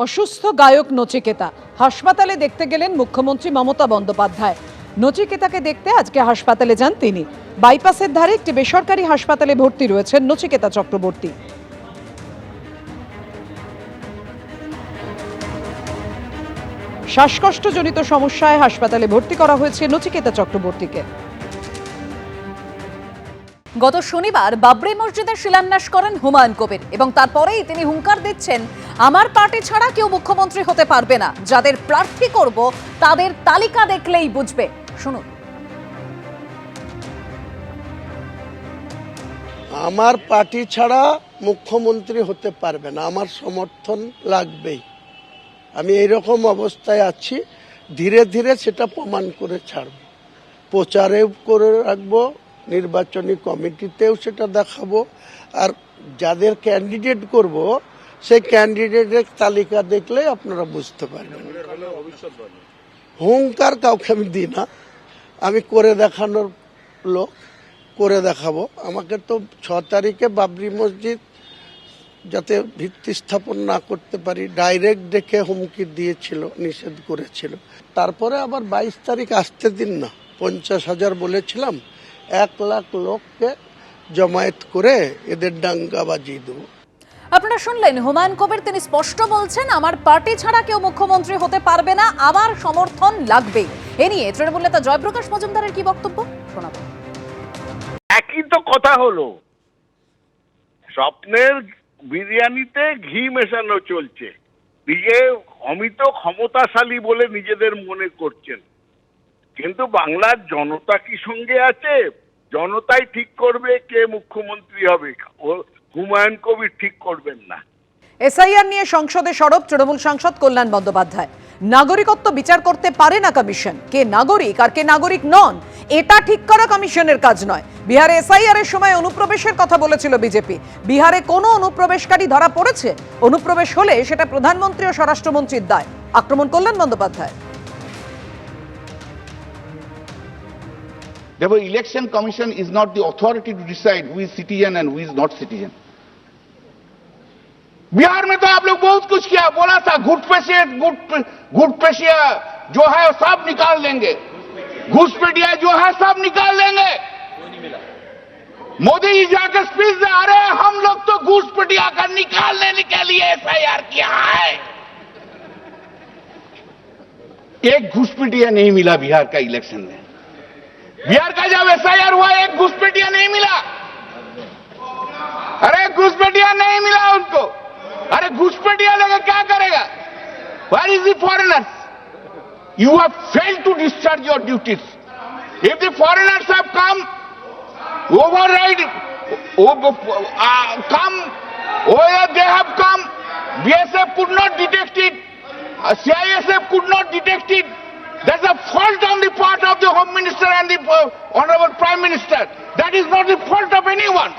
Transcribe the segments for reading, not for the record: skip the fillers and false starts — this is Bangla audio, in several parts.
অসুস্থ গায়ক নচিকেতা হাসপাতালে দেখতে গেলেন মুখ্যমন্ত্রী মমতা বন্দ্যোপাধ্যায়। নচিকেতাকে দেখতে আজকে হাসপাতালে যান তিনি। বাইপাসের ধারে একটি বেসরকারি হাসপাতালে ভর্তি রয়েছেন নচিকেতা চক্রবর্তী। শ্বাসকষ্টজনিত সমস্যায় হাসপাতালে ভর্তি করা হয়েছে নচিকেতা চক্রবর্তীকে। গত শনিবার বাবরি মসজিদের শিলান্যাস করেন হুমায়ুন কবির এবং তারপরেই তিনি হুঙ্কার দিচ্ছেন, আমার পার্টি ছাড়া কেউ মুখ্যমন্ত্রী হতে পারবে না, যাদের প্রার্থী করব তাদের তালিকা দেখলেই বুঝবে। শুনুন। আমার পার্টি ছাড়া মুখ্যমন্ত্রী হতে পারবে না, আমার সমর্থন লাগবেই। আমি এইরকম অবস্থায় আছি, ধীরে ধীরে সেটা প্রমাণ করে ছাড়ব, প্রচারেও করে রাখবো, নির্বাচনী কমিটিতেও সেটা দেখাবো, আর যাদের ক্যান্ডিডেট করব সেই ক্যান্ডিডেটের তালিকা দেখলে আপনারা বুঝতে পারবেন। হুঙ্কার কাউকে আমি দিই না, আমি করে দেখানোর লোক, করে দেখাবো। আমাকে তো 6 তারিখে বাবরি মসজিদ যাতে ভিত্তি স্থাপন না করতে পারি ডাইরেক্ট ডেকে হুমকি দিয়েছিল, নিষেধ করেছিল। তারপরে আবার 22 তারিখ আসতে দিন না, 50,000 বলেছিলাম, 1 লাখ লোককে জমায়েত করে এদের ডাঙ্গা বাজিয়ে দেবো। আপনারা শুনলেন হুমায়ুন কবির, তিনি স্পষ্ট বলছেন, আমার পার্টি ছাড়া কেউ মুখ্যমন্ত্রী হতে পারবে না, আমার সমর্থন লাগবে। এ নিয়ে তৃণমূল নেতা জয়প্রকাশ মজুমদারের কি বক্তব্য শোনাবো। একই তো কথা হলো, স্বপ্নের বিরিয়ানিতে ঘি মেশানো চলছে। নিজে অমিত ক্ষমতাশালী বলে নিজেদের মনে করছেন, কিন্তু বাংলার জনতা কি সঙ্গে আছে? জনতাই ঠিক করবে কে মুখ্যমন্ত্রী হবে, ও হুমায়ুন কবির ঠিক করবেন না। এসআইআর নিয়ে সংসদে সরব তৃণমূল সাংসদ কল্যাণ বন্দ্যোপাধ্যায়। নাগরিকত্ব বিচার করতে পারে না কমিশন, কে নাগরিক আর কে নাগরিক নন এটা ঠিক করা কমিশনের কাজ নয়। বিহারে এসআইআর এর সময় অনুপ্রবেশের কথা বলেছিল বিজেপি। বিহারে কোনো অনুপ্রবেশকারী ধরা পড়েছে? অনুপ্রবেশ হলে সেটা প্রধানমন্ত্রী ও স্বরাষ্ট্রমন্ত্রীর দায়, আক্রমণ কল্যাণ Bandyopadhyay. Therefore, election commission is not the authority to decide who is citizen and who is not citizen. Bihar में तो आप लोग बहुत कुछ किया, बोला था घुसपैठिया जो है सब निकाल देंगे, घुसपैठिया जो है सब निकाल देंगे। मोदी जी जाकर स्पीच दे, अरे हम लोग तो घुसपैठिया का निकालने के लिए एफआईआर किया है। एक घुसपैठिया नहीं मिला बिहार का इलेक्शन में। बिहार का जब एसआईआर हुआ एक घुसपैठिया नहीं मिला, अरे घुसपैठिया नहीं मिला उनको। अरे घुसपैठिया लेकर क्या करेगा? Where is the foreigners? You have failed to discharge your duties. If the foreigners have come, override, come, where they have come, BSF could not detect it, CISF could not detect it. There's a fault on the part of the Home Minister and the Honorable Prime Minister. That is not the fault of anyone.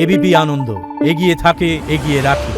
ABP Ananda এগিয়ে থাকে, এগিয়ে রাখে।